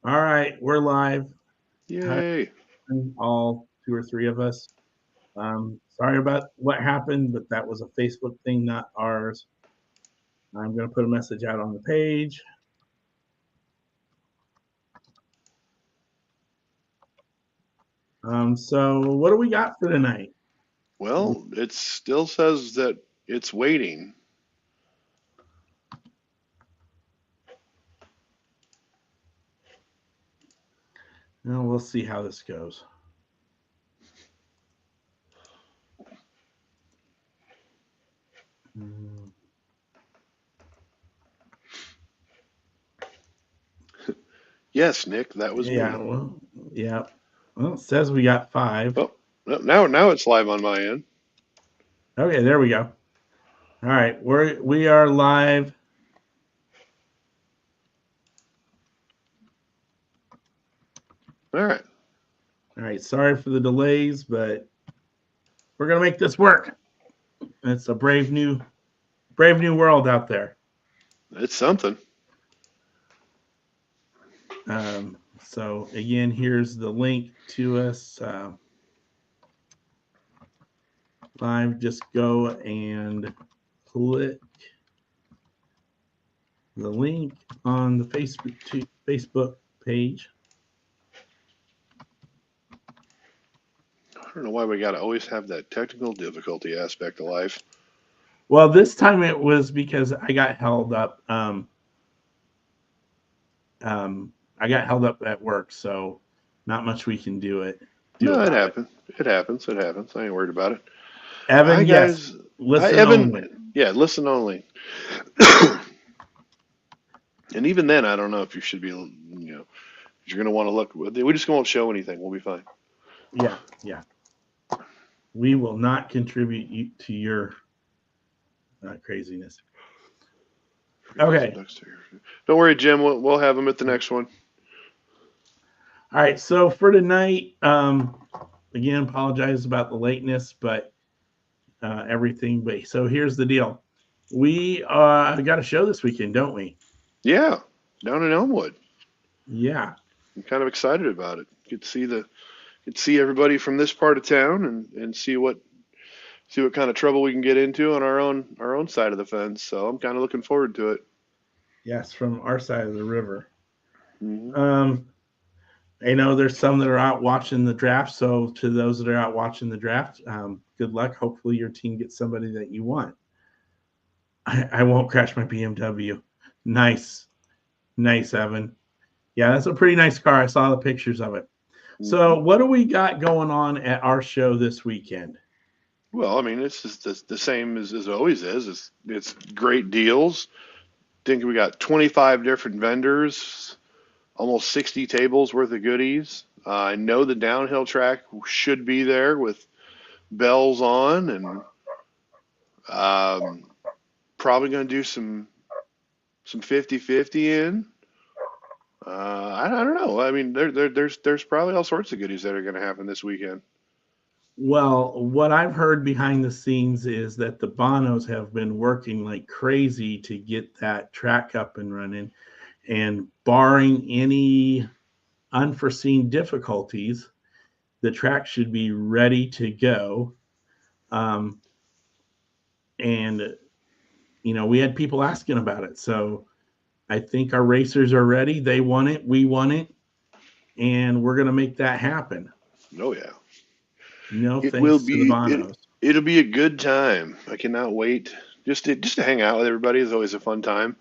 All right, we're live. Hi, Yay. all two or three of us. Sorry about what happened, but that was a Facebook thing, not ours. I'm going to put a message out on the page. So, what do we got for tonight? Well, it still says that it's waiting. Well, we'll see how this goes. Mm, Yes, Nick, that was yeah, me. well, yeah. Well, it says we got five. Oh, now it's live on my end. Okay, there we go. All right, we are live. All right. All right, sorry for the delays, but we're gonna make this work. It's a brave new world out there. It's something. So again, here's the link to us live. Just go and click the link on the Facebook page. I don't know why we got to always have that technical difficulty aspect of life. Well, this time it was because I got held up. I got held up at work, so not much we can do No, it about it. happens. It happens. It happens. I ain't worried about it. Hi, Evan, yes, guys. Hi, listen Evan. only. Yeah, listen only. And even then, I don't know if you should be, you're going to want to look. We just won't show anything. We'll be fine. Yeah, yeah. We will not contribute to your craziness. Okay. Don't worry, Jim. We'll have him at the next one. All right. So for tonight, again, apologize about the lateness, but everything. But so here's the deal: we got a show this weekend, don't we? Yeah, down in Elmwood. Yeah. I'm kind of excited about it. Get to see everybody from this part of town and see what kind of trouble we can get into on our own side of the fence. So I'm kind of looking forward to it. Yes, from our side of the river. Hmm. Um, I know there's some that are out watching the draft. So to those that are out watching the draft, good luck. Hopefully your team gets somebody that you want. I won't crash my BMW. Nice, nice, Evan. Yeah, that's a pretty nice car. I saw the pictures of it. Hmm. So, what do we got going on at our show this weekend? Well, I mean, it's just the same as it always is. It's great deals. I think we got 25 different vendors, almost 60 tables worth of goodies. I know the downhill track should be there with bells on, and um, probably going to do some 50-50 in. I don't know. I mean, there's probably all sorts of goodies that are going to happen this weekend. Well, what I've heard behind the scenes is that the Bonos have been working like crazy to get that track up and running. And barring any unforeseen difficulties, the track should be ready to go. Um, and, we had people asking about it. So I think our racers are ready. They want it. We want it. And we're going to make that happen. Oh yeah, it will Thanks to the be Bonos. it'll be a good time. I cannot wait. Just to hang out with everybody is always a fun time.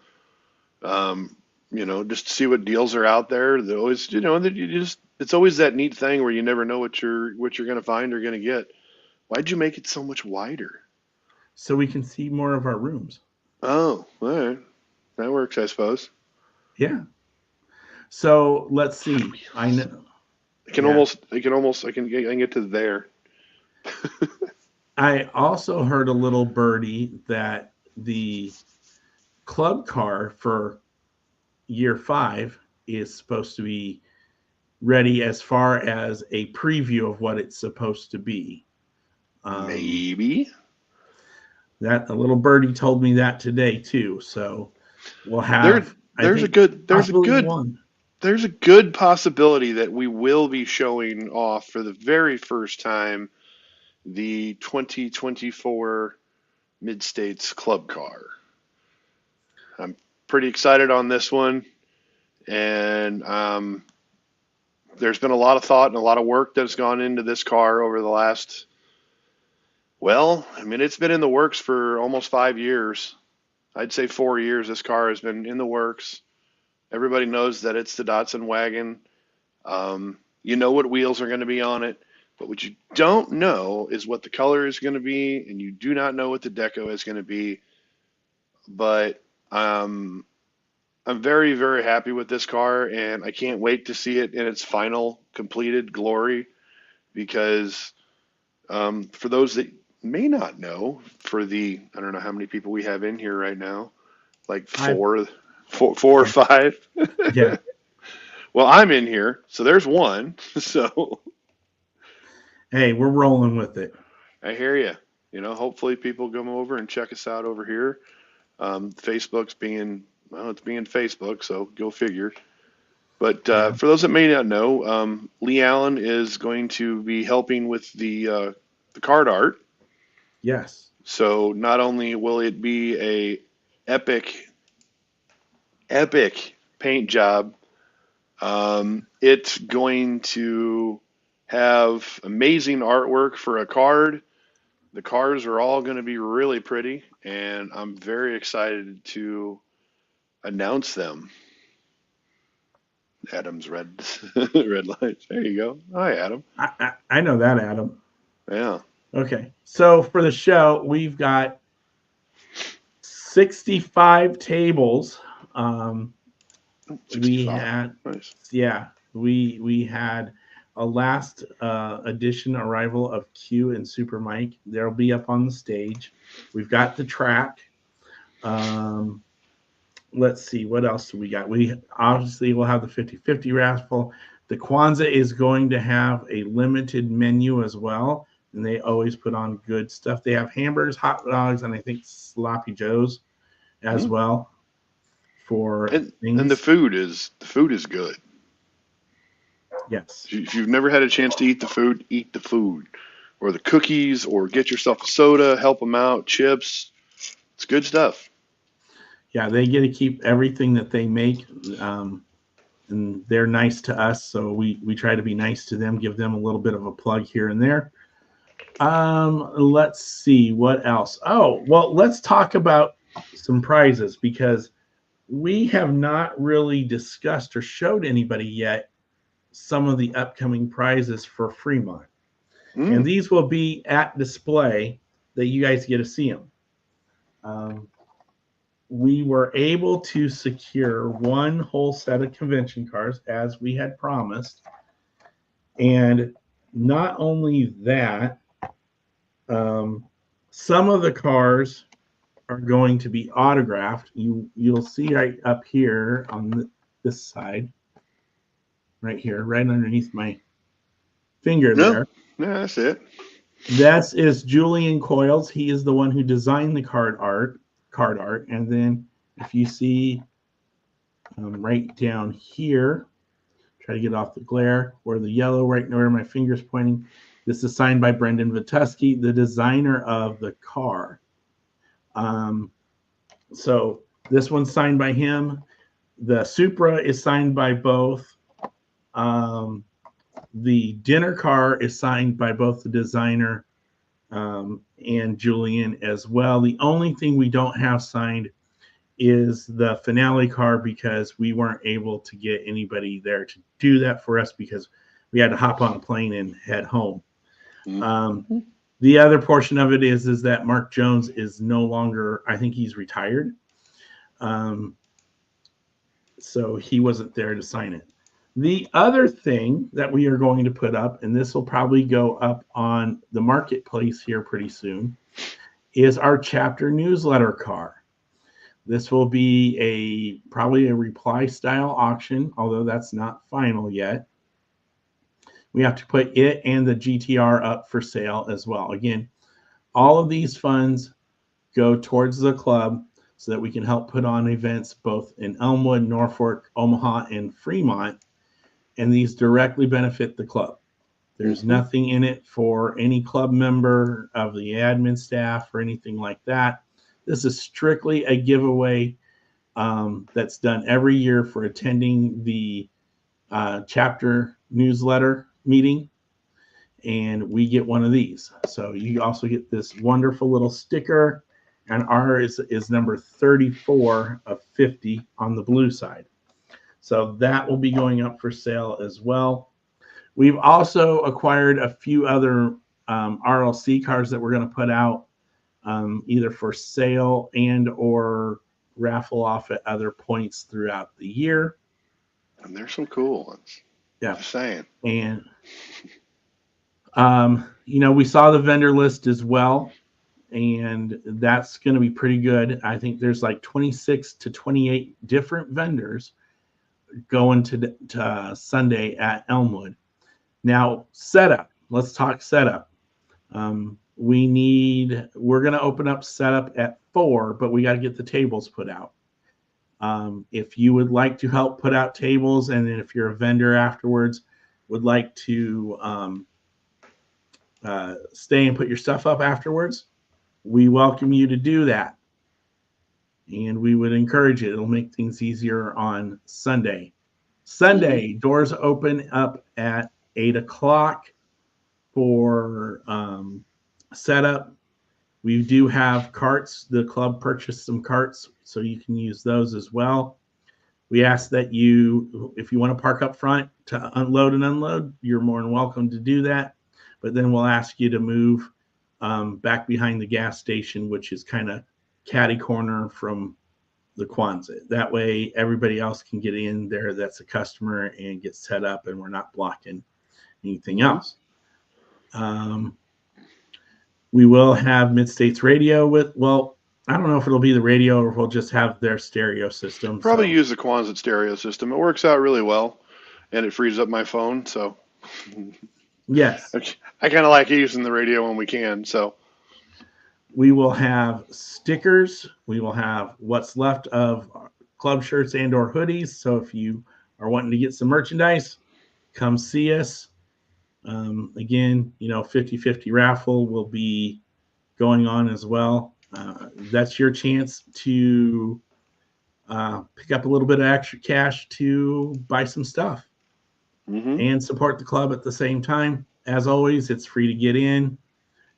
Um, just to see what deals are out there. They always, that you just it's always that neat thing where you never know what you're going to find or going to get. Why'd you make it so much wider? So we can see more of our rooms. Oh, all right, that works, I suppose. Yeah. So let's Hot see. I Wheels. know. Yeah. I can get to there. I also heard a little birdie that the club car for year 5 is supposed to be ready as far as a preview of what it's supposed to be. Um, Maybe. that a little birdie told me that today too. So we'll There have, I there's a think, good there's a possibly good one. there's a good possibility that we will be showing off for the very first time the 2024 Mid-States Club Car. I'm pretty excited on this one, and there's been a lot of thought and a lot of work that's gone into this car over the last, well, I mean, it's been in the works for almost 5 years. I'd say 4 years. This car has been in the works. Everybody knows that it's the Datsun wagon. You know what wheels are going to be on it, but what you don't know is what the color is going to be, and you do not know what the deco is going to be. But I'm very, very happy with this car, and I can't wait to see it in its final completed glory. Because for those that may not know, I don't know how many people we have in here right now, like four or five. Yeah. Well, I'm in here, so there's one. So hey, we're rolling with it. I hear you. You know, hopefully people come over and check us out over here. Facebook's being, well, it's being Facebook, so go figure. But for those that may not know, Lee Allen is going to be helping with the card art. Yes. So not only will it be a epic paint job, it's going to have amazing artwork for a card. The cards are all going to be really pretty, and I'm very excited to announce them. Adam's red lights. There you go. Hi, Adam. I know that, Adam. Yeah. Okay. So for the show, we've got 65 tables. We had, nice. Yeah, we had a last edition arrival of Q and Super Mike. They'll be up on the stage. We've got the track. Let's see, what else do we got? We obviously will have the 50-50 raffle. The Kwanzaa is going to have a limited menu as well, and they always put on good stuff. They have hamburgers, hot dogs, and I think sloppy joes as well. And the food is good. Yes. If you've never had a chance to eat the food, or the cookies, or get yourself a soda, help them out, chips. It's good stuff. Yeah, they get to keep everything that they make, and they're nice to us, so we try to be nice to them, give them a little bit of a plug here and there. Let's see, what else? Oh, well, let's talk about some prizes, because we have not really discussed or showed anybody yet some of the upcoming prizes for Fremont. And these will be at display that you guys get to see them. We were able to secure one whole set of convention cars as we had promised. And not only that, some of the cars are going to be autographed. You'll see right up here on this side, right here, right underneath my finger there. Yeah, that's it. That is Julian Coyles. He is the one who designed the card art. And then if you see right down here, try to get off the glare, where the yellow, right where my finger's pointing, this is signed by Brendan Vituski, the designer of the car. So this one's signed by him. The Supra is signed by both. The dinner car is signed by both the designer and Julian as well. The only thing we don't have signed is the finale car, because we weren't able to get anybody there to do that for us, because we had to hop on a plane and head home. The other portion of it is that Mark Jones is no longer, I think he's retired. So he wasn't there to sign it. The other thing that we are going to put up, and this will probably go up on the marketplace here pretty soon, is our chapter newsletter car. This will be probably a reply style auction, although that's not final yet. We have to put it and the GTR up for sale as well. Again, all of these funds go towards the club. so that we can help put on events both in Elmwood, Norfolk, Omaha, and Fremont. And these directly benefit the club. There's Mm-hmm. nothing in it for any club member of the admin staff or anything like that. This is strictly a giveaway that's done every year for attending the chapter newsletter meeting. And we get one of these. So you also get this wonderful little sticker. And ours is number 34 of 50 on the blue side. So that will be going up for sale as well. We've also acquired a few other RLC cars that we're going to put out either for sale and or raffle off at other points throughout the year. And there's some cool ones. Yeah. Just saying. And, we saw the vendor list as well, and that's going to be pretty good. I think there's like 26 to 28 different vendors going to Sunday at Elmwood. Now, setup. Let's talk setup. We're going to open up setup at 4, but we got to get the tables put out. If you would like to help put out tables, and then if you're a vendor afterwards, would like to stay and put your stuff up afterwards, we welcome you to do that. And we would encourage it. It'll make things easier on Sunday. Sunday, doors open up at 8 o'clock for setup. We do have carts. The club purchased some carts, so you can use those as well. We ask that you, if you want to park up front to unload and unload, you're more than welcome to do that. But then we'll ask you to move back behind the gas station, which is kind of catty corner from the Quonset. That way everybody else can get in there that's a customer and get set up, and we're not blocking anything else. We will have Mid-States Radio I don't know if it'll be the radio or we'll just have their stereo system. Probably use the Quonset stereo system. It works out really well, and it frees up my phone. So, yes, I kind of like using the radio when we can. So, we will have stickers. We will have what's left of club shirts and or hoodies. So if you are wanting to get some merchandise, come see us. Again, 50-50 raffle will be going on as well. That's your chance to pick up a little bit of extra cash to buy some stuff and support the club at the same time. As always, it's free to get in.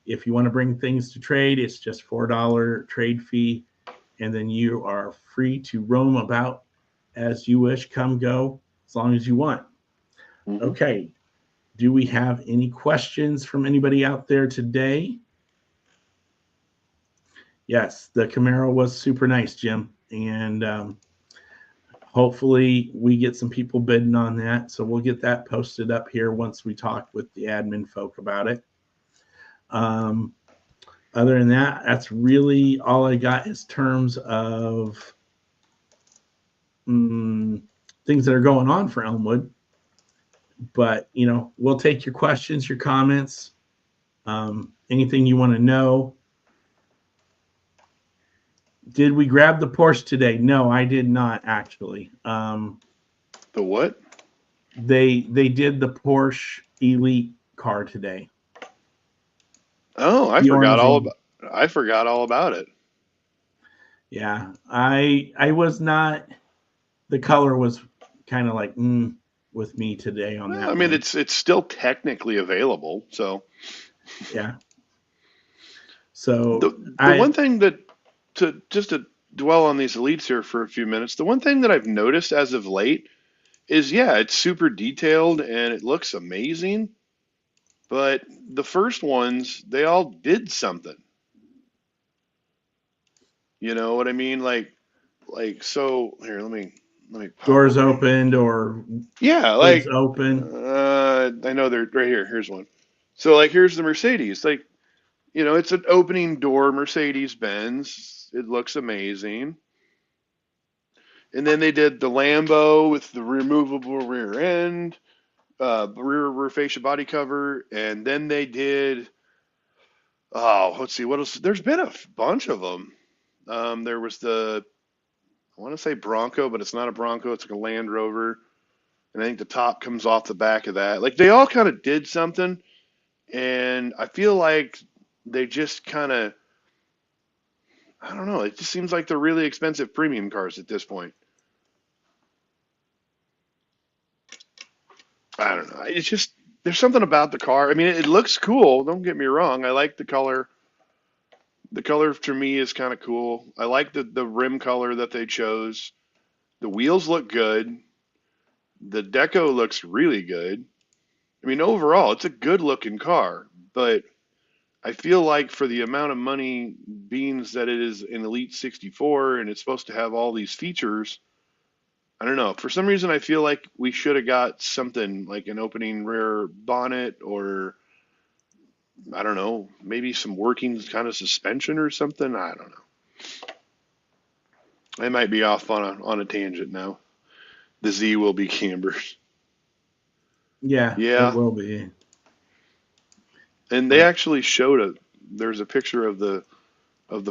If you want to bring things to trade, it's just $4 trade fee, and then you are free to roam about as you wish, come go, as long as you want. Okay. Do we have any questions from anybody out there today? Yes, the Camaro was super nice, Jim. And hopefully we get some people bidding on that. So we'll get that posted up here once we talk with the admin folk about it. Other than that, that's really all I got in terms of things that are going on for Elmwood. But, we'll take your questions, your comments, anything you want to know. Did we grab the Porsche today? No, I did not actually. The what? They did the Porsche Elite car today. Oh, I forgot all about it. Yeah, I was not. The color was kind of like with me today on that. I mean, it's still technically available, so yeah. So the one thing that to dwell on these elites here for a few minutes, the one thing that I've noticed as of late is it's super detailed and it looks amazing, but the first ones, they all did something. You know what I mean? Like so here, let me doors opened or like open. I know they're right here. Here's one. So here's the Mercedes. It's an opening door Mercedes Benz. It looks amazing. And then they did the Lambo with the removable rear end, rear fascia body cover, and then they did. Oh, let's see what else. There's been a bunch of them. There was I want to say Bronco, but it's not a Bronco. It's like a Land Rover. And I think the top comes off the back of that. Like they all kind of did something. And I feel like they just kind of, I don't know. It just seems like they're really expensive premium cars at this point. I don't know. It's just, there's something about the car. I mean, it looks cool. Don't get me wrong. I like the color. The color to me is kind of cool. I like the rim color that they chose. The wheels look good. The deco looks really good. I mean, overall, it's a good looking car, but I feel like for the amount of money, being that it is an Elite 64 and it's supposed to have all these features, I don't know. For some reason, I feel like we should have got something like an opening rear bonnet or I don't know, maybe some working kind of suspension or something. I don't know. I might be off on a tangent now. The Z will be cambered. Yeah, it Yeah, will be. and they actually showed there's a picture of the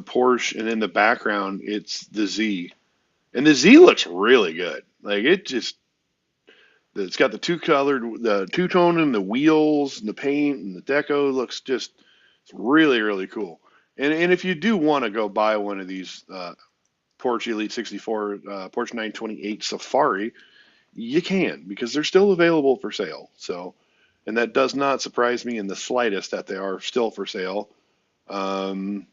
Porsche, and in the background it's the Z, and the Z looks really good. Like it's got the two tone in the wheels and the paint and the deco looks just it's really really cool. And if you do want to go buy one of these Porsche Elite 64 Porsche 928 Safari, you can because they're still available for sale. So, and that does not surprise me in the slightest that they are still for sale. Um,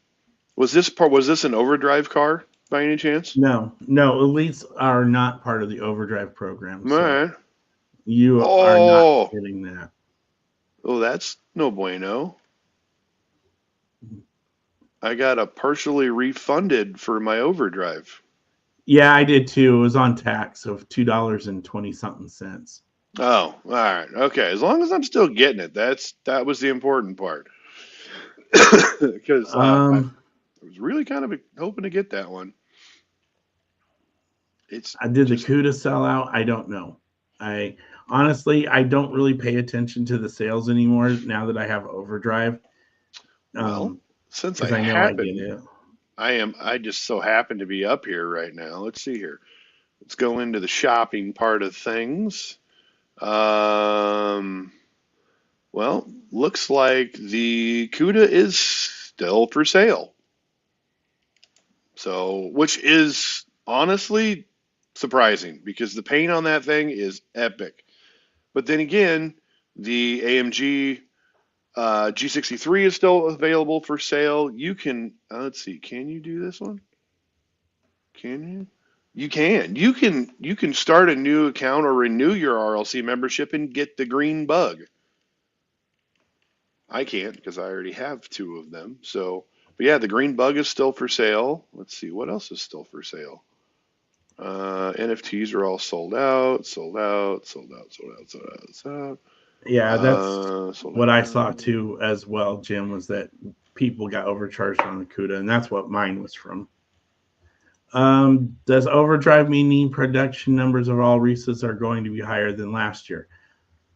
was this an overdrive car by any chance? No, elites are not part of the overdrive program, All so right. you are not Oh, getting that. oh, that's no bueno. I got a partially refunded for my overdrive. Yeah, I did too. It was on tax of $2.20 something cents. Oh, all right. Okay. As long as I'm still getting it, that was the important part. Because I Um, was really kind of hoping to get that one. It's I did the just CUDA sellout. I don't know. I honestly I don't really pay attention to the sales anymore now that I have overdrive. well, since I Because I know I get happen, it. I just so happen to be up here right now. Let's see here. Let's go into the shopping part of things. Um, well, looks like the CUDA is still for sale. So, which is honestly surprising because the paint on that thing is epic. But then again, the AMG G63 is still available for sale. You can, let's see, can you do this one? Can you? You can. You can start a new account or renew your RLC membership and get the green bug. I can't because I already have two of them. So, but yeah, the green bug is still for sale. Let's see what else is still for sale. NFTs are all sold out, sold out, sold out, sold out, sold out, sold out. Yeah, that's Sold what I saw out. too as well, Jim, was that people got overcharged on the CUDA, and that's what mine was from. Does overdrive meaning production numbers of all resets are going to be higher than last year?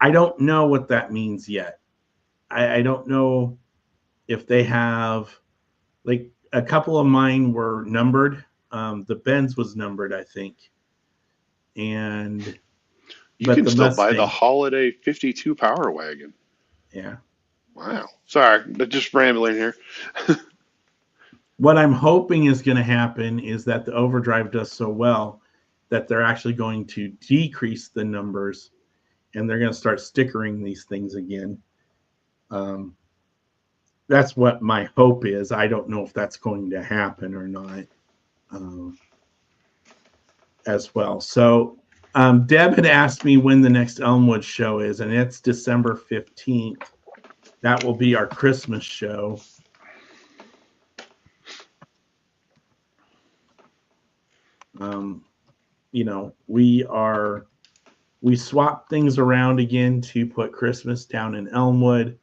I don't know what that means yet. I don't know if they have like a couple of mine were numbered. The Benz was numbered, I think, and You but can the still buy the Mustang, Holiday 52 Power Wagon. yeah. Wow. Sorry, but just rambling here. What I'm hoping is going to happen is that the overdrive does so well that they're actually going to decrease the numbers and they're going to start stickering these things again. Um, that's what my hope is. I don't know if that's going to happen or not um, as well. So Deb had asked me when the next Elmwood show is, and it's December 15th. That will be our Christmas show. You know, we swapped things around again to put Christmas down in Elmwood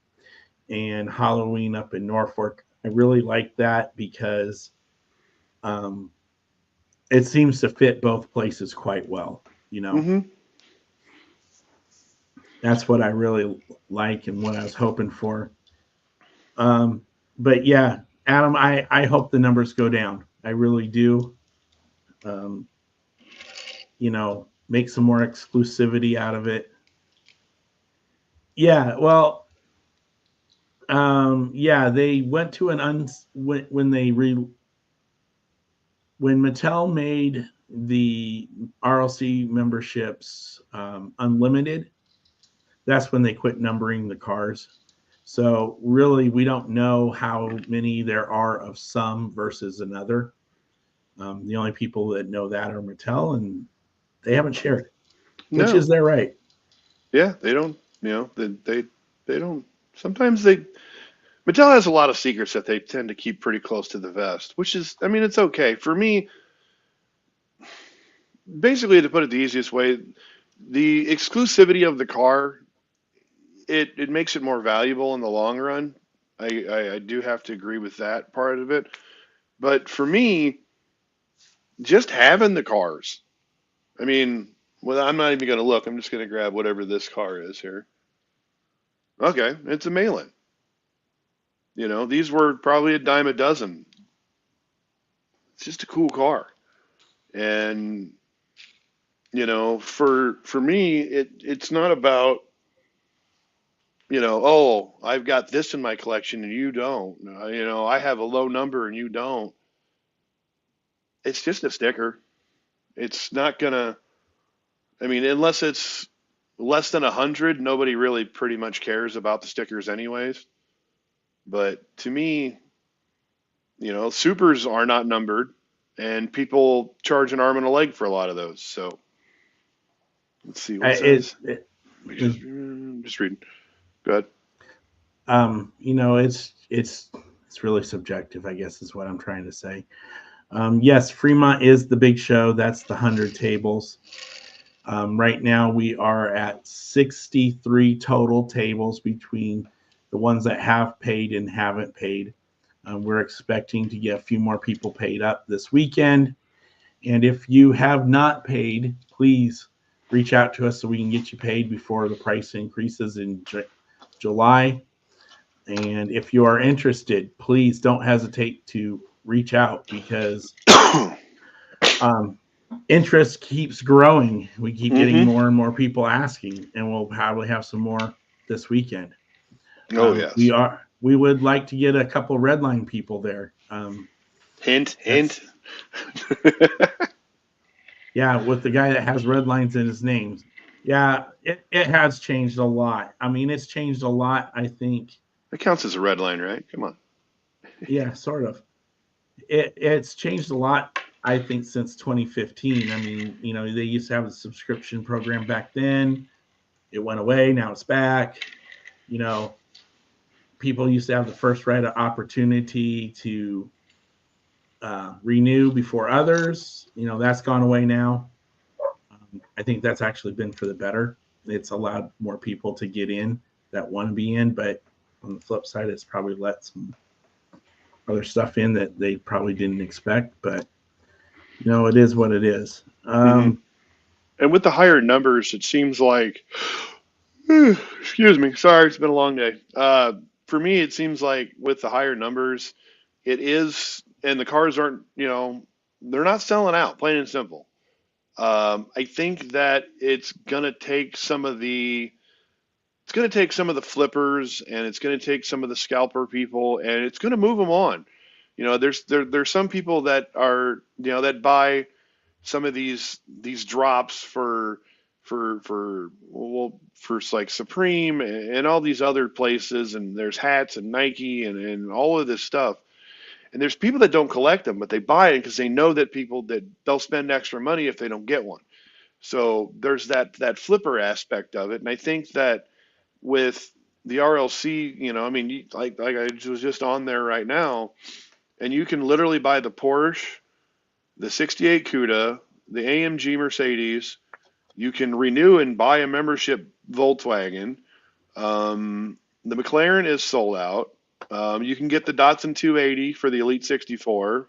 and Halloween up in Norfolk. I really like that because it seems to fit both places quite well. You know, Mm-hmm. that's what I really like and what I was hoping for. But yeah, Adam, I hope the numbers go down. I really do. Um, make some more exclusivity out of it. Yeah, well, yeah, they went to when when Mattel made the RLC memberships unlimited. That's when they quit numbering the cars. So really, we don't know how many there are of some versus another. The only people that know that are Mattel, and they haven't shared, which No, is their right. yeah, they don't. They don't. Sometimes they Mattel has a lot of secrets that they tend to keep pretty close to the vest, which is, I mean, it's okay for me. Basically, to put it the easiest way, the exclusivity of the car, it makes it more valuable in the long run. I do have to agree with that part of it. But for me, just having the cars, I mean, well, I'm not even going to look. I'm just going to grab whatever this car is here. Okay, it's a mail-in. These were probably a dime a dozen. It's just a cool car. And for me, it's not about, oh, I've got this in my collection and you don't. I have a low number and you don't. It's just a sticker. It's not gonna. I mean, unless it's less than 100, nobody really pretty much cares about the stickers anyways. But to me, supers are not numbered, and people charge an arm and a leg for a lot of those. So let's see, I, what's it, this? it, Just reading. Go ahead. it's really subjective, I guess, is what I'm trying to say. Yes, Fremont is the big show. That's the 100 tables. Right now, we are at 63 total tables between the ones that have paid and haven't paid. We're expecting to get a few more people paid up this weekend. And if you have not paid, please reach out to us so we can get you paid before the price increases in July. And if you are interested, please don't hesitate to reach out because um, interest keeps growing. We keep getting Mm-hmm. more and more people asking, and we'll probably have some more this weekend. Oh We yes. are. We would like to get a couple redline people there. Hint, hint. That's Yeah, with the guy that has red lines in his name. Yeah, it has changed a lot. I mean, it's changed a lot. I think. That counts as a red line, right? Come on. Yeah, sort of. It's changed a lot. I think since 2015. I mean, they used to have a subscription program back then. It went away. Now it's back. You know, people used to have the first right of opportunity to renew before others. That's gone away now. I think that's actually been for the better. It's allowed more people to get in that want to be in, but on the flip side, it's probably let some other stuff in that they probably didn't expect. But it is what it is. Mm-hmm. And with the higher numbers, it seems like, excuse me, sorry, it's been a long day. For me, it seems like with the higher numbers, it is, and the cars aren't, they're not selling out, plain and simple. I think that it's gonna take some of the flippers, and it's gonna take some of the scalper people, and it's gonna move them on. There's some people that are, that buy some of these drops for like Supreme and all these other places, and there's hats and Nike and all of this stuff. And there's people that don't collect them, but they buy it because they know that people that they'll spend extra money if they don't get one. So there's that flipper aspect of it, and I think that with the RLC, I mean, like I was just on there right now, and you can literally buy the Porsche, the '68 Cuda, the AMG Mercedes. You can renew and buy a membership Volkswagen. The McLaren is sold out. You can get the Datsun 280 for the Elite 64.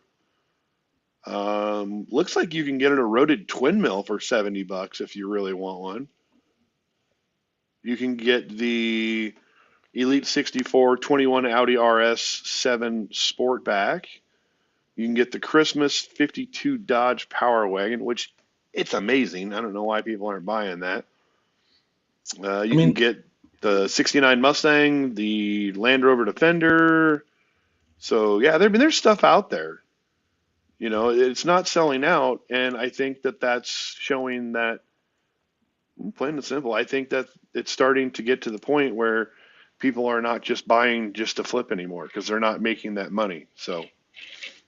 Looks like you can get an eroded twin mill for $70 if you really want one. You can get the Elite 64 21 Audi RS 7 Sportback. You can get the Christmas 52 Dodge Power Wagon, which it's amazing. I don't know why people aren't buying that. I You can mean, get the 69 Mustang, the Land Rover Defender. So yeah, there's stuff out there. It's not selling out, and I think that that's showing that, plain and simple, I think that it's starting to get to the point where people are not just buying just to flip anymore because they're not making that money. So,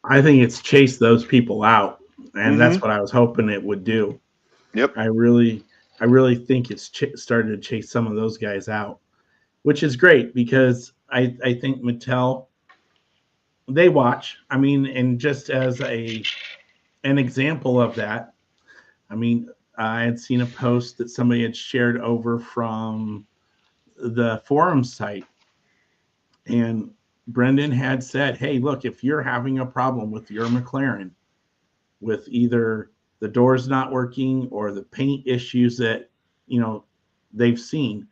I think it's chased those people out, and that's mm-hmm. what I was hoping it would do. Yep. I really think it's started to chase some of those guys out, which is great because I think Mattel, they watch. I mean, and just as an example of that, I mean, I had seen a post that somebody had shared over from the forum site, and Brendan had said, "Hey, look, if you're having a problem with your McLaren, with either the doors not working or the paint issues that they've seen,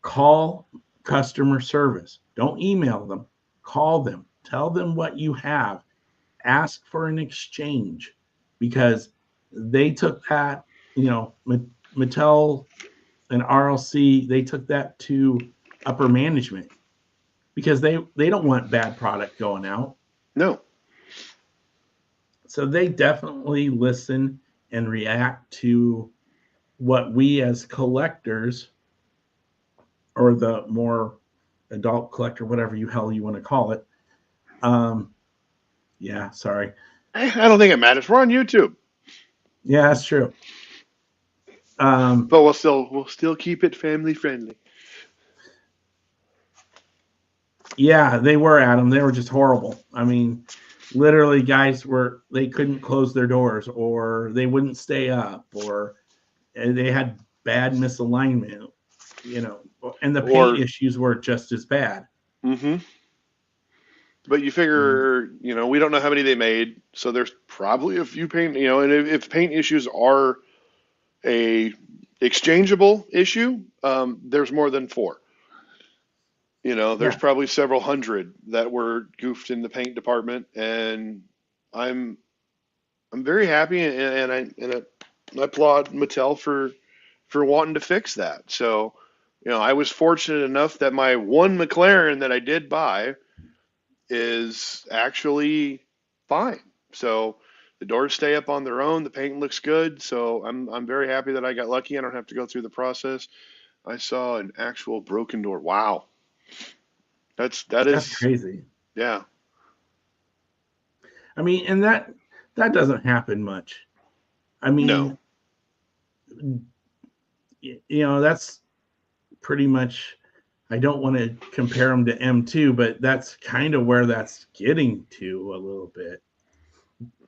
call customer service. Don't email them. Call them. Tell them what you have. Ask for an exchange, because they took that, Mattel and RLC, they took that to upper management because they don't want bad product going out. No. So they definitely listen and react to what we as collectors, or the more adult collector, whatever you want to call it. Yeah, sorry. I don't think it matters. We're on YouTube, Yeah, that's true. but we'll still keep it family friendly. Yeah, they were, Adam. They were just horrible. I mean, literally, guys they couldn't close their doors, or they wouldn't stay up, or they had bad misalignment, and the paint Or, issues were just as bad. mm-hmm. But you Um, figure, we don't know how many they made, so there's probably a few paint, and if paint issues are a exchangeable issue, there's more than four. There's yeah, probably several hundred that were goofed in the paint department, and I'm I'm very happy, and I applaud Mattel for wanting to fix that. So, I was fortunate enough that my one McLaren that I did buy is actually fine. So the doors stay up on their own. The paint looks good. So I'm very happy that I got lucky. I don't have to go through the process. I saw an actual broken door. Wow. That that's is crazy. yeah. I mean, and that doesn't happen much. I No. mean, that's pretty much. I don't want to compare them to M2, but that's kind of where that's getting to a little bit.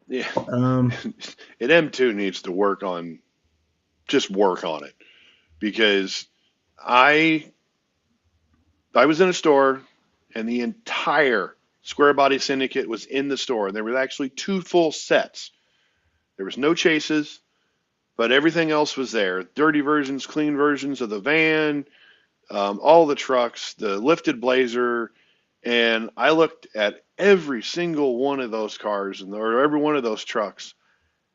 Yeah. Um, And M2 needs to work on it because I I was in a store and the entire Square Body Syndicate was in the store, and there were actually two full sets. There was no chases, but everything else was there. Dirty versions, clean versions of the van, all the trucks, the lifted Blazer, and I looked at every single one of those cars or every one of those trucks,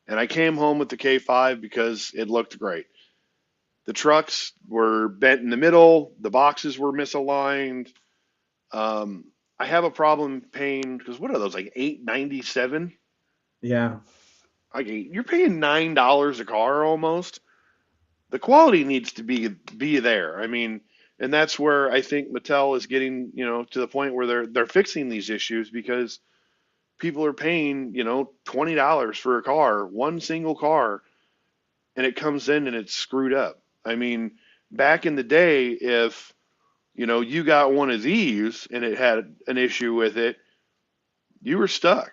and I came home with the K5 because it looked great. The trucks were bent in the middle, the boxes were misaligned. Um, I have a problem paying because what are those, like 8.97? yeah, Like you're paying $9 a car almost. The quality needs to be there. I mean, and that's where I think Mattel is getting, to the point where they're fixing these issues because people are paying, $20 for a car, one single car, and it comes in and it's screwed up. I mean, back in the day, if you got one of these and it had an issue with it, you were stuck.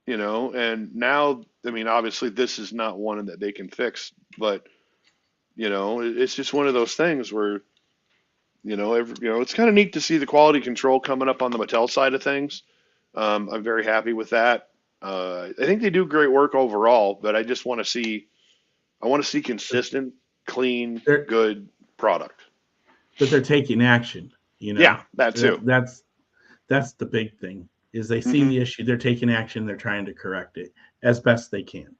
And now, I mean, obviously this is not one that they can fix, but it's just one of those things where it's kind of neat to see the quality control coming up on the Mattel side of things. I'm very happy with that. I think they do great work overall, but I want to see consistent, clean, they're good product. but they're taking action. Yeah, that too. That's the big thing. is they see the issue, they're taking action, they're trying to correct it as best they can.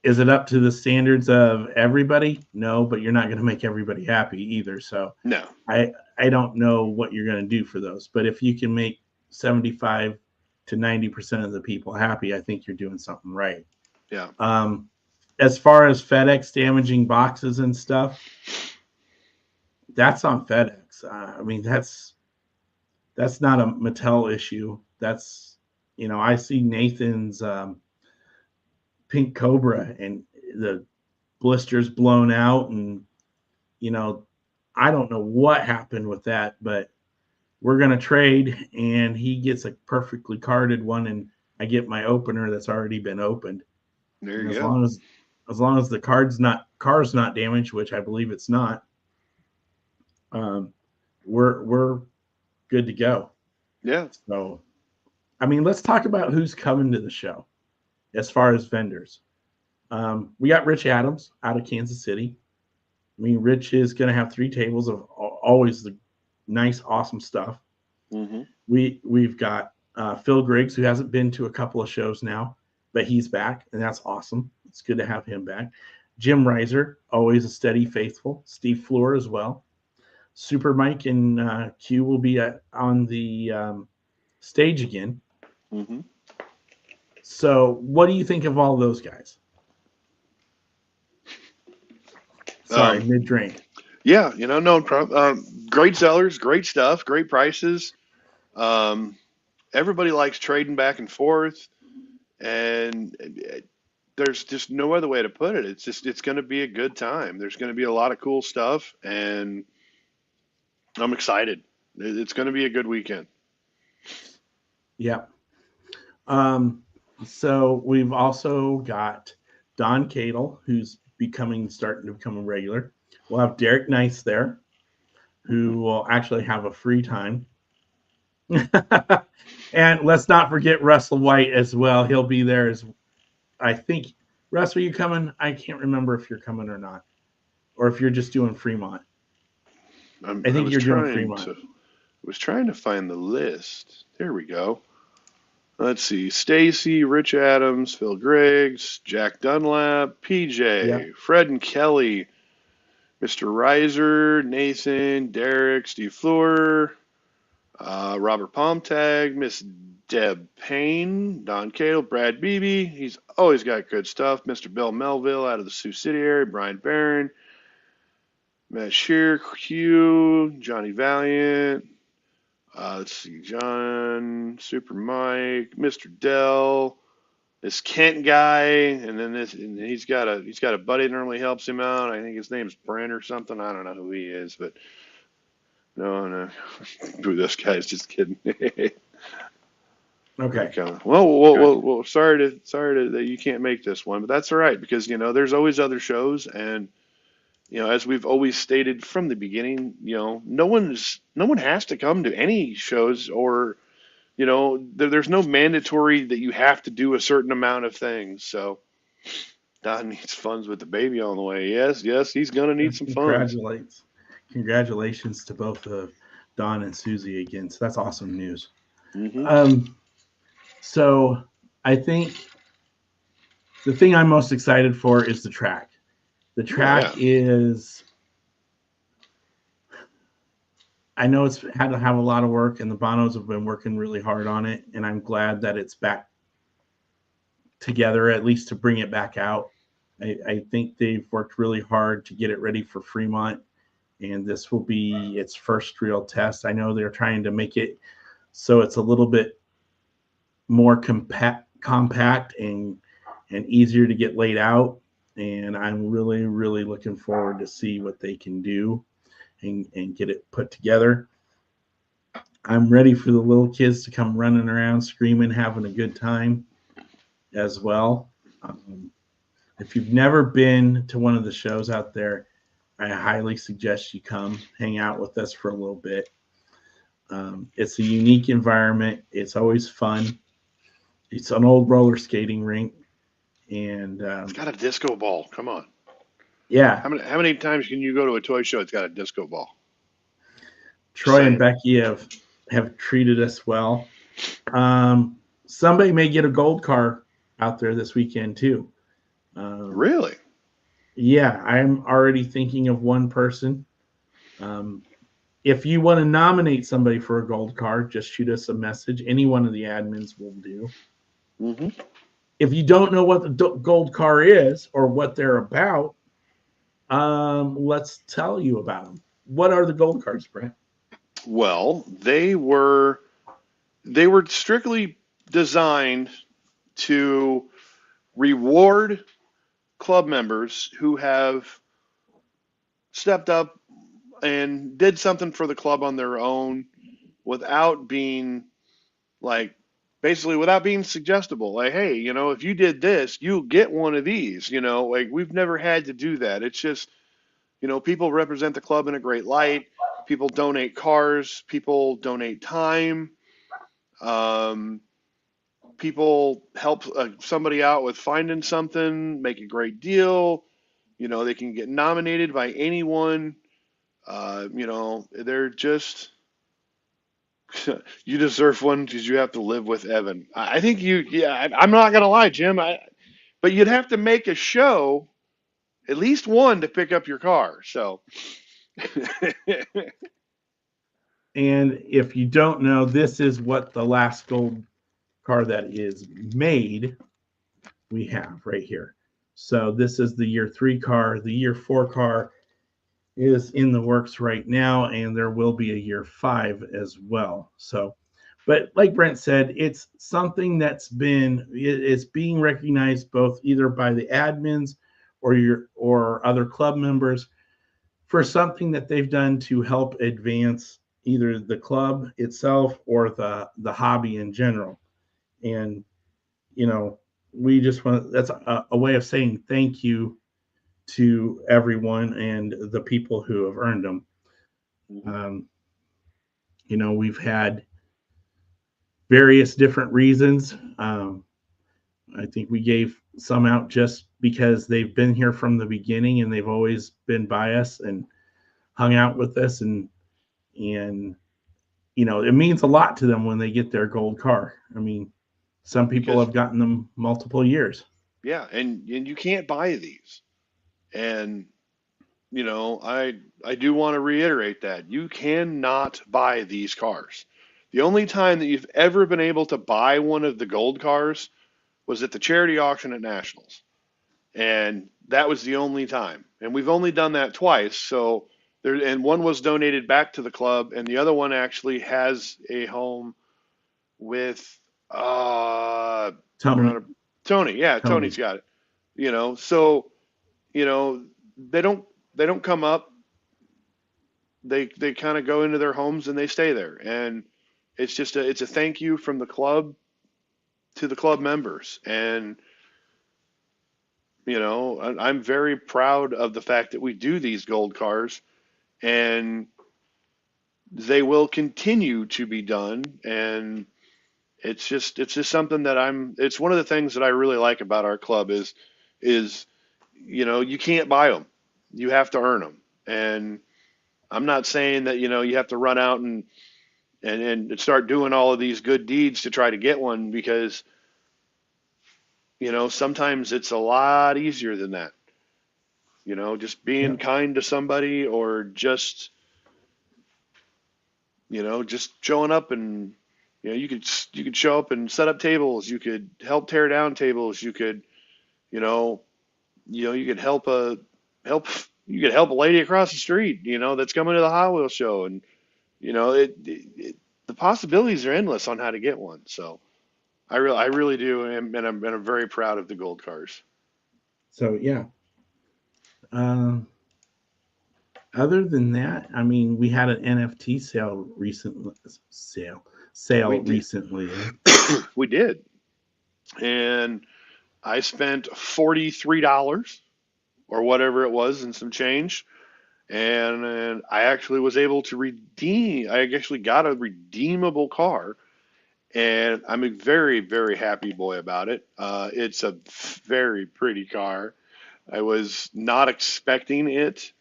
Is it up to the standards of everybody? No, but you're not going to make everybody happy either. So No. I don't know what you're going to do for those, but if you can make 75 to 90% of the people happy, I think you're doing something right. Yeah. As far as FedEx damaging boxes and stuff, that's on FedEx. I mean, that's not a Mattel issue. That's, I see Nathan's Pink Cobra and the blisters blown out, and I don't know what happened with that, but we're gonna trade, and he gets a perfectly carded one, and I get my opener that's already been opened. There you and go. As long as the car's not damaged, which I believe it's not, we're good to go. Yeah. So, I mean, let's talk about who's coming to the show as far as vendors. We got Rich Adams out of Kansas City. I mean, Rich is going to have 3 tables of always the nice, awesome stuff. We've got Phil Griggs, who hasn't been to a couple of shows now, but he's back, and that's awesome. It's good to have him back. Jim Reiser, always a steady faithful. Steve Floor as well. Super Mike and Q will be on the stage again. So, what do you think of all those guys? Sorry, mid-drink. Yeah, no problem. Great sellers, great stuff, great prices. Everybody likes trading back and forth, and there's just no other way to put it. It's going to be a good time. There's going to be a lot of cool stuff, and I'm excited. It's going to be a good weekend. Yeah. So we've also got Don Cadle, who's starting to become a regular. We'll have Derek Nice there, who will actually have a free time. And let's not forget Russell White as well. He'll be there as I think. Russ, are you coming? I can't remember if you're coming or not, or if you're just doing Fremont. I think you're doing Fremont. I was trying to find the list. There we go. Let's see. Stacy, Rich Adams, Phil Griggs, Jack Dunlap, PJ, Fred and Kelly, Mr. Reiser, Nathan, Derek, Steve Floor, Robert Palmtag, Miss Deb Payne, Don Cadle, Brad Beebe. He's always got good stuff. Mr. Bill Melville out of the Sioux City area, Brian Barron, Matt Shear, Q, Johnny Valiant. Let's see, John, Super Mike, Mr. Dell, this Kent guy, and then and he's got a buddy that normally helps him out. I think his name's Brent or something. I don't know who he is, but no, this guy's just kidding. Okay. Well, sorry that you can't make this one, but that's all right because there's always other shows, and as we've always stated from the beginning, no one has to come to any shows, or there's no mandatory that you have to do a certain amount of things. So Don needs funds with the baby on the way. Yes, he's gonna need some funds. Congratulations to both Don and Susie again. So that's awesome news. So I think the thing I'm most excited for is the track. The track is, I know it's had to have a lot of work, and the Bonos have been working really hard on it, and I'm glad that it's back together, at least to bring it back out. I think they've worked really hard to get it ready for Fremont, and this will be its first real test. I know they're trying to make it so it's a little bit more compact and easier to get laid out. And I'm really, really looking forward to see what they can do and get it put together. I'm ready for the little kids to come running around, screaming, having a good time as well. If you've never been to one of the shows out there, I highly suggest you come hang out with us for a little bit. It's a unique environment. It's always fun. It's an old roller skating rink. And it's got a disco ball. Come on. Yeah. How many times can you go to a toy show? It's got a disco ball. Troy and Becky have treated us well. Somebody may get a gold car out there this weekend too. Um, Really? yeah, I'm already thinking of one person. Um, if you want to nominate somebody for a gold car, just shoot us a message. Any one of the admins will do. Hmm. If you don't know what the gold car is or what they're about, let's tell you about them. What are the gold cars, Brent? Well, they were strictly designed to reward club members who have stepped up and did something for the club on their own without being like basically without being suggestible. Like, hey, if you did this, you'll get one of these. Like we've never had to do that. It's just, people represent the club in a great light. People donate cars, people donate time. Um, People help somebody out with finding something, make a great deal. They can get nominated by anyone. They're just you deserve one because you have to live with Evan. I think yeah, I'm not gonna lie, Jim. But you'd have to make a show, at least one, to pick up your car. So, And if you don't know, this is what the last gold car that is made we have right here. So this is the year 3 car. The year 4 car is in the works right now, and there will be a year 5 as well. So, but like Brent said, it's something it's being recognized both either by the admins or other club members for something that they've done to help advance either the club itself or the hobby in general. And you know, we just want that's a way of saying thank you to everyone and the people who have earned them. Um, we've had various different reasons. I think we gave some out just because they've been here from the beginning and they've always been by us and hung out with us, and it means a lot to them when they get their gold car. I mean, some people because have gotten them multiple years. yeah, and you can't buy these. And I do want to reiterate that you cannot buy these cars. The only time that you've ever been able to buy one of the gold cars was at the charity auction at Nationals. And that was the only time. And we've only done that twice. So there, and one was donated back to the club, and the other one actually has a home with Tony, Tony. Yeah, Tony. Tony's got it. So you know they don't come up. They kind of go into their homes and they stay there, and it's a thank you from the club to the club members. And I'm very proud of the fact that we do these gold cars, and they will continue to be done. And it's just something that it's one of the things that I really like about our club is you can't buy them, you have to earn them. And I'm not saying that you have to run out and start doing all of these good deeds to try to get one, because sometimes it's a lot easier than that. Just being Yeah. kind to somebody, or just showing up. And you could show up and set up tables, you could help tear down tables, you know you could help you could help a lady across the street that's coming to the Hot Wheel show. And the possibilities are endless on how to get one. So I really do, and I'm very proud of the gold cars. So yeah. Um, Other than that, I mean, we had an NFT sale We did. recently. We did. And I spent $43 or whatever it was and some change. And I actually was able to I actually got a redeemable car. And I'm a very, very happy boy about it. It's a very pretty car. I was not expecting it,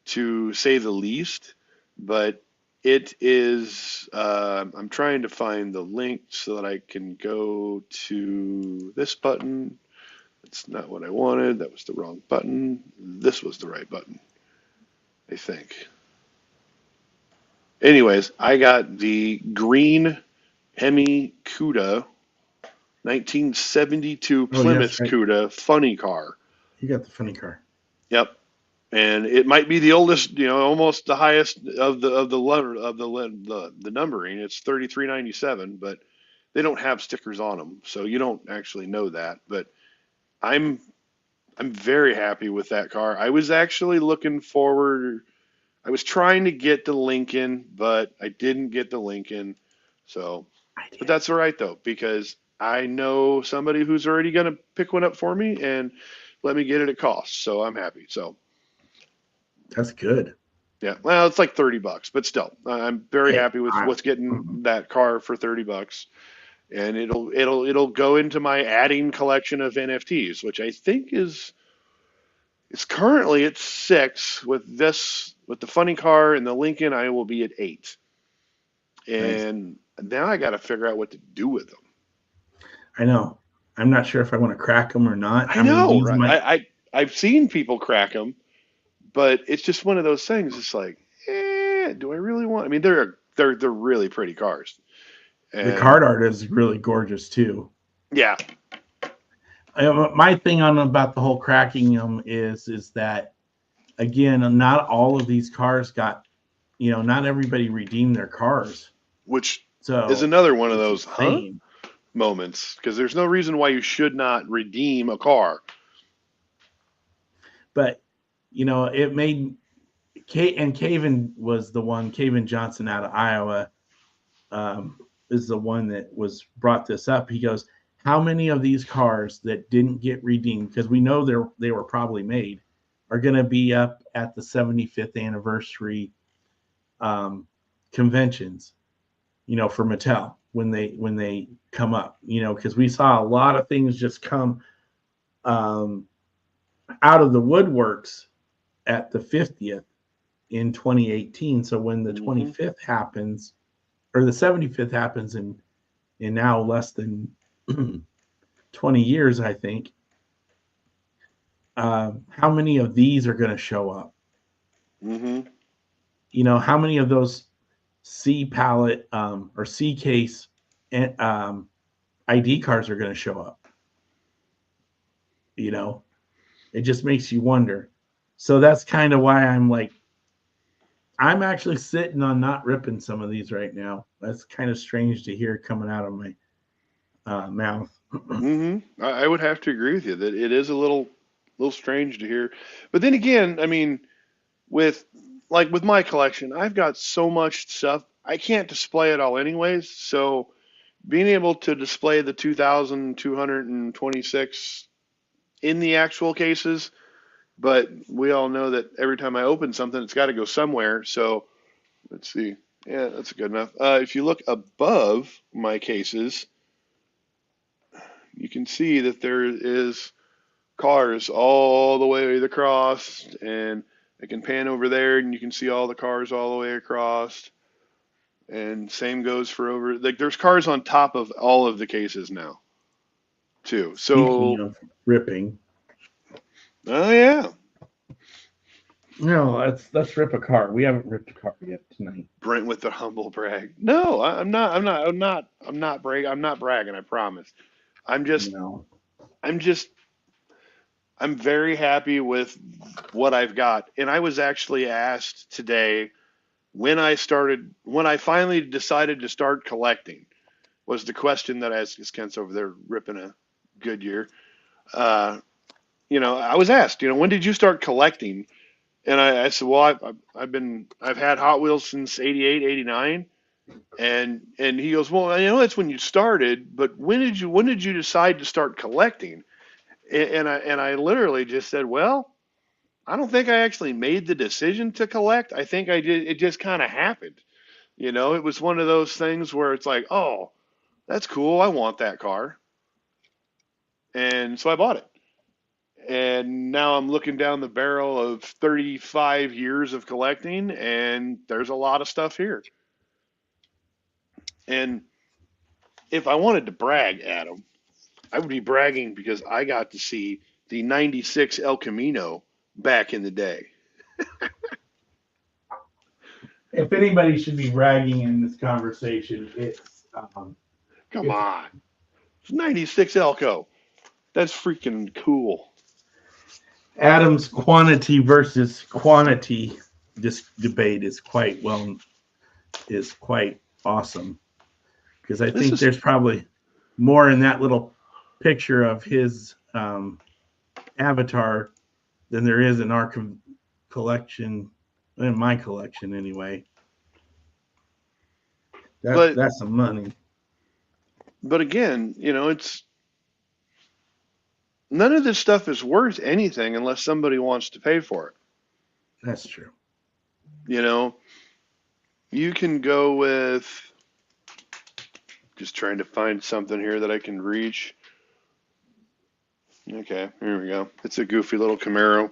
to say the least. But It is, I'm trying to find the link so that I can go to this button. That's not what I wanted. That was the wrong button. This was the right button, I think. Anyways, I got the green Hemi Cuda 1972 Oh, yes, Plymouth right. Cuda funny car. You got the funny car. Yep. And it might be the oldest, almost the highest of the numbering. It's 3397, but they don't have stickers on them, so you don't actually know that. But I'm I'm very happy with that car. I was actually looking forward. I was trying to get the Lincoln, but I didn't get the Lincoln. So, I but did. that's all right though, because I know somebody who's already going to pick one up for me and let me get it at cost. So I'm happy. So That's good. yeah, well, it's like $30, but still, I'm very Hey, happy with what's getting that car for $30, and it'll go into my adding collection of NFTs, which I think is it's currently at six. With the funny car and the Lincoln, I will be at eight, nice. and now I got to figure out what to do with them. I know. I'm not sure if I want to crack them or not. I I mean, know, these right? might. I've seen people crack them, but it's just one of those things. It's like, do I really want? I mean, they're really pretty cars, The and card art is really gorgeous too. yeah. My thing on about the whole cracking them is that again, not all of these cars got, not everybody redeemed their cars, Which is so another one of it's those, huh? insane. Moments, because there's no reason why you should not redeem a car. But it made and Caven was the one. Caven Johnson out of Iowa um, is the one that was brought this up. He goes, "How many of these cars that didn't get redeemed because we know they were probably made are going to be up at the 75th anniversary um, conventions? For Mattel when they come up. Because we saw a lot of things just come um, out of the woodworks at the 50th in 2018. So when the Hmm. 25th happens, or the 75th happens in now less than 20 years, I think. How many of these are going to show up? Hmm. How many of those C palette or C case ID cards are going to show up? You know, it just makes you wonder. So that's kind of why I'm like, I'm actually sitting on not ripping some of these right now. That's kind of strange to hear coming out of my mouth. Hmm. I would have to agree with you that it is a little strange to hear. But then again, I mean, with with my collection, I've got so much stuff I can't display it all anyways. So being able to display the 2,226 in the actual cases, but we all know that every time I open something, it's got to go somewhere. So let's see. Yeah, that's good enough. If you look above my cases, you can see that there is cars all the way across, and I can pan over there, and you can see all the cars all the way across. And same goes for over. Like there's cars on top of all of the cases now, too. Speaking So, of ripping, oh yeah, no, let's rip a car. We haven't ripped a car yet tonight. Brent with the humble brag. No, I'm not. I'm not bragging. I promise. I'm just. No, I'm just. I'm very happy with what I've got. And I was actually asked today when I finally decided to start collecting, was the question that I asked Kent's over there ripping a Goodyear. Uh, I was asked, when did you start collecting? And I said, well, I've had Hot Wheels since 88, 89. And he goes, well, that's when you started, but when did you decide to start collecting? And I literally just said, well, I don't think I actually made the decision to collect. I think I did. It just kind of happened. It was one of those things where it's like, oh, that's cool. I want that car. And so I bought it. And now I'm looking down the barrel of 35 years of collecting, and there's a lot of stuff here. And if I wanted to brag, Adam, I would be bragging because I got to see the 96 El Camino back in the day. If anybody should be bragging in this conversation, Come on. 96 Elco. That's freaking cool. Adam's quantity versus quantity debate is quite awesome, because I think there's probably more in that little picture of his avatar than there is in our collection, in my collection anyway. That's some money. But again, it's none of this stuff is worth anything unless somebody wants to pay for it. That's true. You can go with, just trying to find something here that I can reach. Okay, here we go. It's a goofy little Camaro.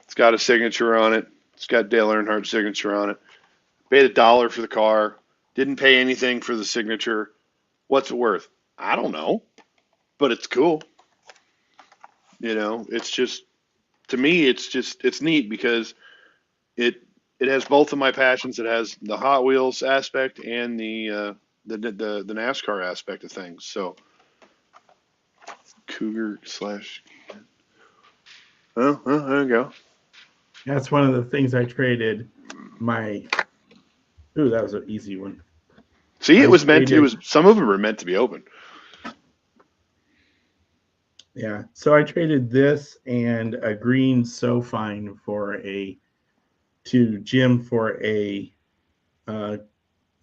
It's got a signature on it. It's got Dale Earnhardt's signature on it. Paid $1 for the car. Didn't pay anything for the signature. What's it worth? I don't know, but it's cool. It's just, to me, it's neat because it has both of my passions. It has the Hot Wheels aspect and the NASCAR aspect of things. So Cougar / oh, well, there you go. That's one of the things I traded my. Ooh, that was an easy one. See, some of them were meant to be open. Yeah, so I traded this and a green Sofine to Jim for a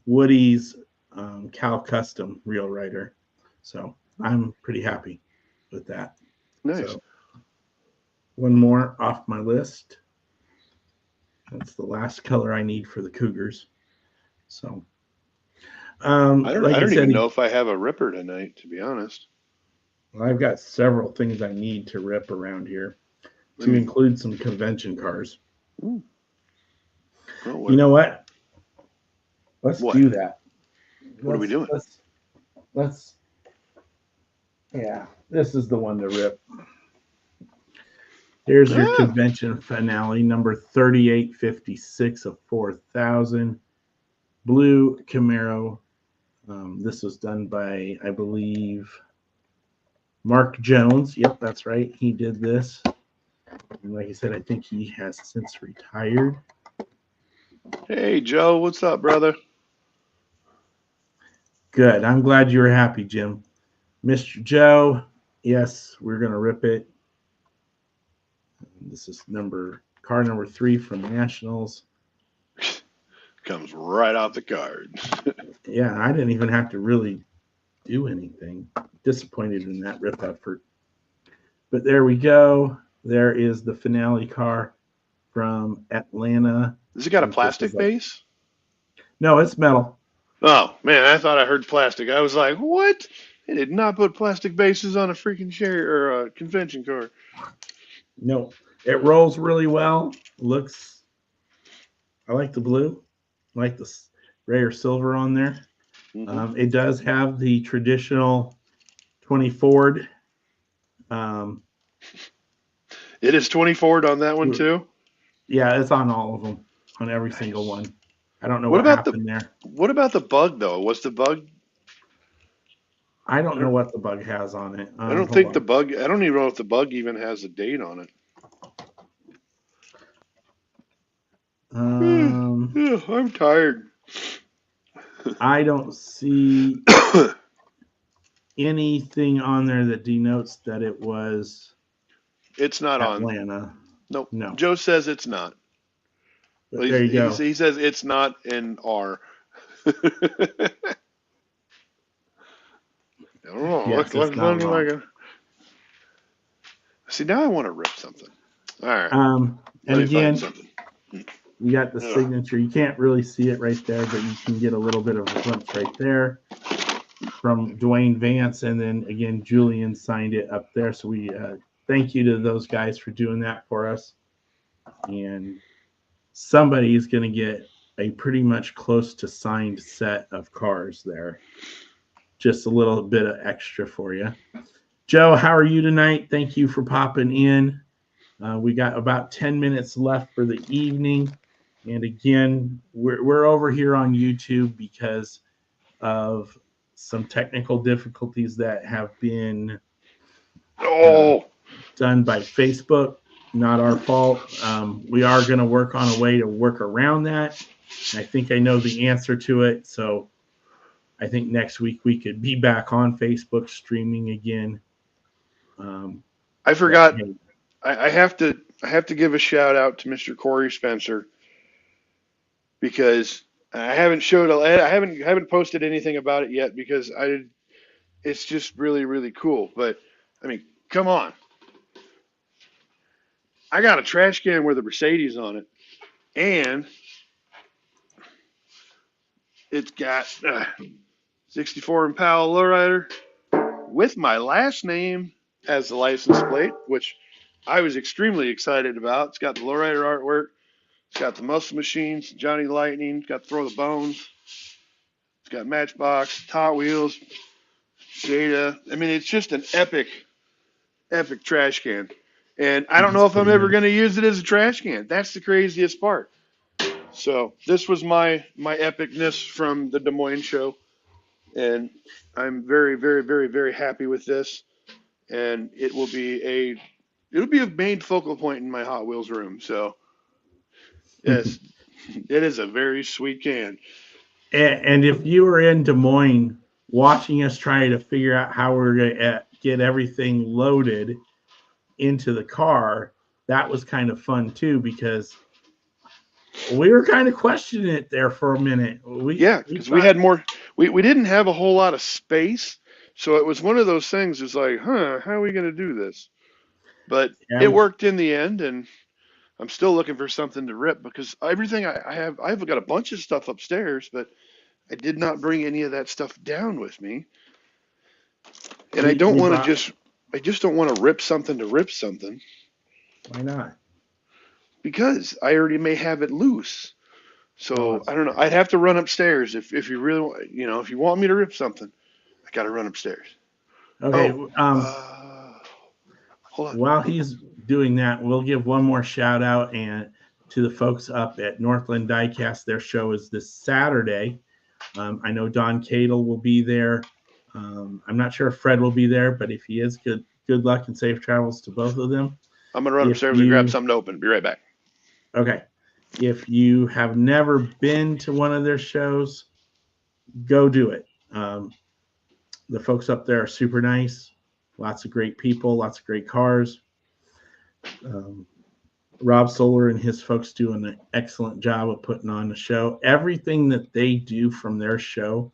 Woody's Cal Custom Real Rider. So I'm pretty happy with that. Nice. So, one more off my list. That's the last color I need for the Cougars. So I don't even know if I have a ripper tonight, to be honest. I've got several things I need to rip around here, to include some convention cars. Ooh. You know what? Let's do that. What are we doing? Let's. Yeah, this is the one to rip. Here's your convention finale, number 3856 of 4,000. Blue Camaro. This was done by, I believe, Mark Jones. Yep, that's right. He did this. And like I said, I think he has since retired. Hey, Joe. What's up, brother? Good. I'm glad you were happy, Jim. Mr. Joe, yes, we're going to rip it. This is car number 3 from Nationals. Comes right off the card. Yeah, I didn't even have to really do anything. Disappointed in that rip effort. But there we go. There is the finale car from Atlanta. Has it got a plastic base? No, it's metal. Oh, man, I thought I heard plastic. I was like, what? They did not put plastic bases on a freaking or a convention car. No, it rolls really well. I like the blue. I like the rare silver on there. Mm-hmm. It does have the traditional 20 Ford. It is 20 Ford on that one too? Yeah, it's on all of them, on every single one. I don't know what happened there. What about the bug, though? Was the bug? I don't know what the bug has on it. I don't think the bug. I don't even know if the bug even has a date on it. I'm tired. I don't see anything on there that denotes that it was. It's not Atlanta. On. Nope. No. Joe says it's not. But there you go. He says it's not in R. I don't know. Yes, See, now I want to rip something. All right. And again, you got the signature. You can't really see it right there, but you can get a little bit of a glimpse right there from Dwayne Vance. And then again, Julian signed it up there. So we thank you to those guys for doing that for us. And somebody is going to get a pretty much close to signed set of cars there. Just a little bit of extra for you. Joe, how are you tonight? Thank you for popping in. We got about 10 minutes left for the evening. And again, we're over here on YouTube because of some technical difficulties that have been done by Facebook. Not our fault. We are going to work on a way to work around that. I think I know the answer to it. So I think next week we could be back on Facebook streaming again. I forgot. I have to give a shout out to Mr. Corey Spencer because I haven't posted anything about it yet because it's just really, really cool. But I mean, come on. I got a trash can with a Mercedes on it, and it's got 64 Impala lowrider with my last name as the license plate, which I was extremely excited about. It's got the lowrider artwork. It's got the muscle machines, Johnny Lightning. It's got Throw the Bones. It's got Matchbox, Hot Wheels, Jada. I mean, it's just an epic trash can. And I don't know if I'm ever going to use it as a trash can. That's the craziest part. So this was my epicness from the Des Moines show. And I'm very, very, very, very happy with this. And it'll be a main focal point in my Hot Wheels room. So yes, it is a very sweet can. And if you were in Des Moines watching us try to figure out how we're going to get everything loaded into the car, that was kind of fun too, because we were kind of questioning it there for a minute. Because we had more, we didn't have a whole lot of space. So it was one of those things. It's like, how are we going to do this? But it worked in the end, and I'm still looking for something to rip because everything I've got a bunch of stuff upstairs, but I did not bring any of that stuff down with me. And I just don't want to rip something to rip something. Why not? Because I already may have it loose. So I don't know. I'd have to run upstairs if you really want, if you want me to rip something, I got to run upstairs. Okay. Hold on. While he's doing that, we'll give one more shout out and to the folks up at Northland Diecast. Their show is this Saturday. I know Don Cadle will be there. I'm not sure if Fred will be there, but if he is, good luck and safe travels to both of them. I'm going to run upstairs and grab something to open. Be right back. Okay. If you have never been to one of their shows, go do it. The folks up there are super nice. Lots of great people, lots of great cars. Rob Solar and his folks do an excellent job of putting on the show. Everything that they do from their show,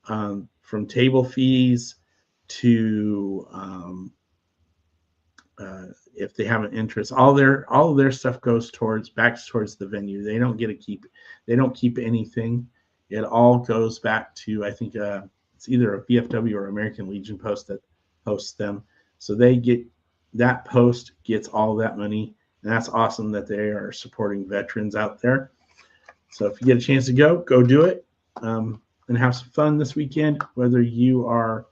from table fees to if they have an interest, all of their stuff goes back towards the venue. They don't keep anything. It all goes back to, I think it's either a VFW or American Legion post that hosts them. So that post gets all that money. And that's awesome that they are supporting veterans out there. So if you get a chance to go do it and have some fun this weekend, whether you are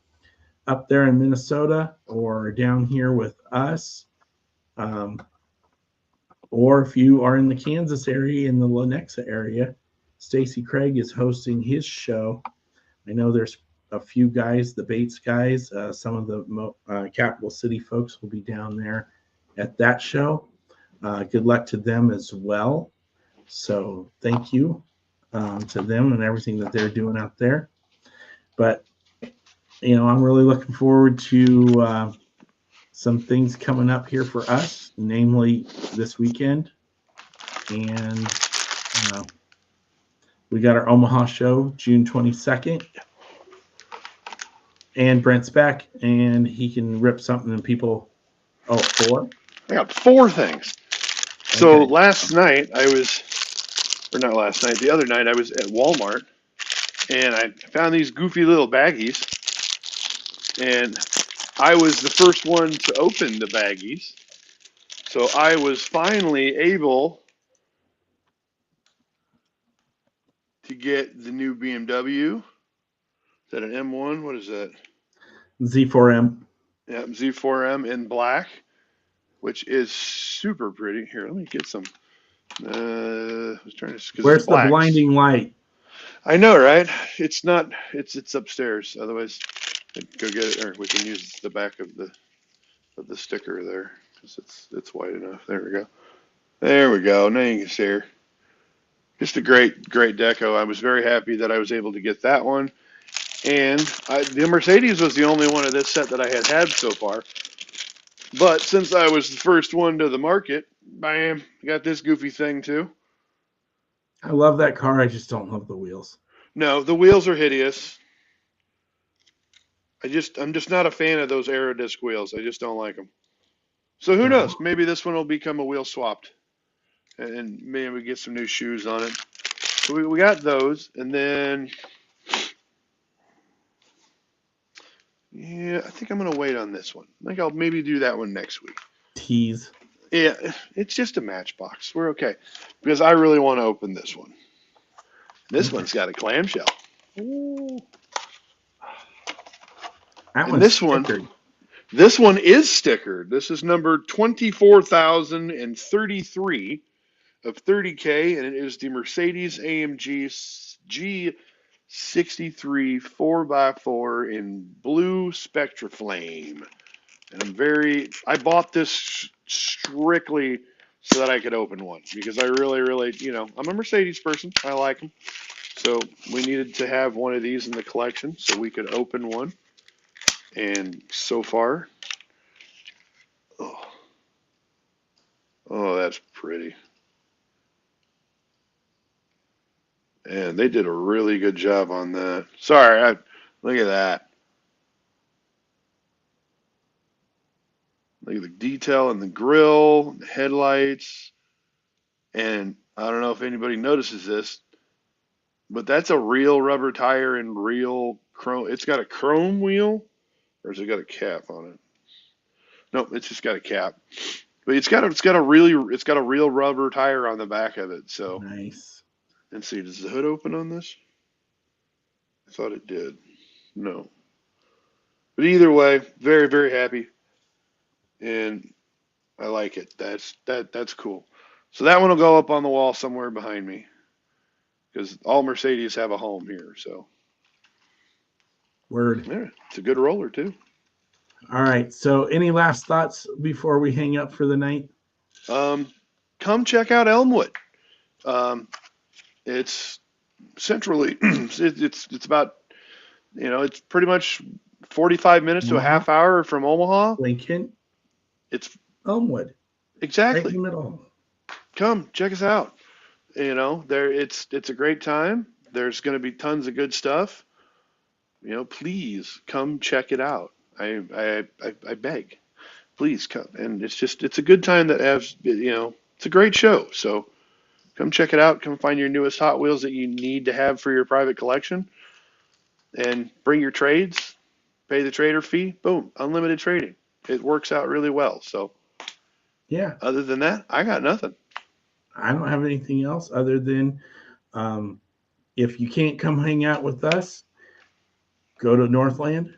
up there in Minnesota or down here with us, or if you are in the Kansas area, in the Lenexa area, Stacy Craig is hosting his show. I know there's a few guys, the Bates guys, some of the Capital City folks will be down there at that show. Good luck to them as well. So thank you to them and everything that they're doing out there. But, I'm really looking forward to some things coming up here for us, namely this weekend. And we got our Omaha show, June 22nd. And Brent's back, and he can rip something and people. Oh, 4? I got 4 things. So last night the other night I was at Walmart, and I found these goofy little baggies, and I was the first one to open the baggies. So I was finally able to get the new BMW. Is that an M1? What is that? Z4M. Yeah, Z4M in black, which is super pretty. Here, let me get some. I was trying to, because it's Where's the black. blinding light? I know, right? It's not. It's upstairs. Otherwise, I'd go get it, or we can use the back of the sticker there, because it's wide enough. There we go. There we go. Now you can see her. Just a great deco. I was very happy that I was able to get that one. And the Mercedes was the only one of this set that I had so far. But since I was the first one to the market, bam, got this goofy thing too. I love that car. I just don't love the wheels. No, the wheels are hideous. I'm just not a fan of those Aerodisc wheels. I just don't like them. So who knows? Maybe this one will become a wheel swapped, and maybe we get some new shoes on it. So we got those, and then yeah, I think I'm gonna wait on this one. I think I'll maybe do that one next week. Tease. Yeah, it's just a Matchbox. We're okay because I really want to open this one. This one's got a clamshell. Ooh. That And this one is stickered. This is number 24,033 of 30K, and it is the Mercedes AMG G63 4x4 in blue Spectra Flame. And I bought this strictly so that I could open one because I really, I'm a Mercedes person. I like them. So we needed to have one of these in the collection so we could open one. And so far, oh, that's pretty. And they did a really good job on that. Sorry, look at that. Look at the detail in the grill, the headlights. And I don't know if anybody notices this, but that's a real rubber tire and real chrome. It's got a chrome wheel, or has it got a cap on it? Nope, it's just got a cap. But it's got a real rubber tire on the back of it. So nice. And see, does the hood open on this? I thought it did. No. But either way, very, very happy. And I like it. That's cool. So that one will go up on the wall somewhere behind me. Because all Mercedes have a home here, so. Word. Yeah, it's a good roller too. All right. So any last thoughts before we hang up for the night? Come check out Elmwood. It's centrally, it's about, it's pretty much 45 minutes to a half hour from Omaha. Lincoln. It's Elmwood. exactly. Right in the middle. Come check us out. It's a great time. There's going to be tons of good stuff. Please come check it out. I beg, please come. And it's a good time that has, it's a great show. So come check it out. Come find your newest Hot Wheels that you need to have for your private collection, and bring your trades, pay the trader fee. Boom, unlimited trading. It works out really well. So yeah. Other than that, I got nothing. I don't have anything else other than if you can't come hang out with us, go to Northland,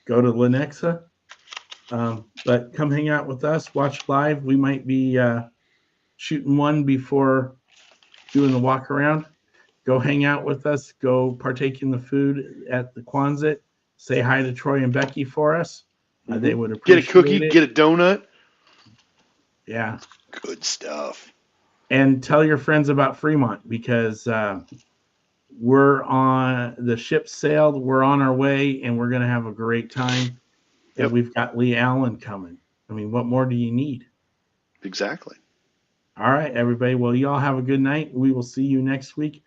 go to Lenexa, but come hang out with us, watch live. We might be shooting one before doing the walk around. Go hang out with us, go partake in the food at the Quonset, say hi to Troy and Becky for us. They would appreciate it. Get a cookie, get a donut. Yeah. Good stuff. And tell your friends about Fremont because we're on the ship sailed. We're on our way, and we're going to have a great time. Yep. And we've got Lee Allen coming. I mean, what more do you need? Exactly. All right, everybody. Well, you all have a good night. We will see you next week.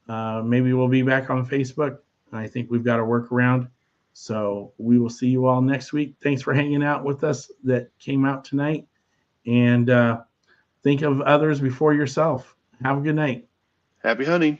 Maybe we'll be back on Facebook. I think we've got a workaround. So we will see you all next week. Thanks for hanging out with us that came out tonight. And think of others before yourself. Have a good night. Happy hunting.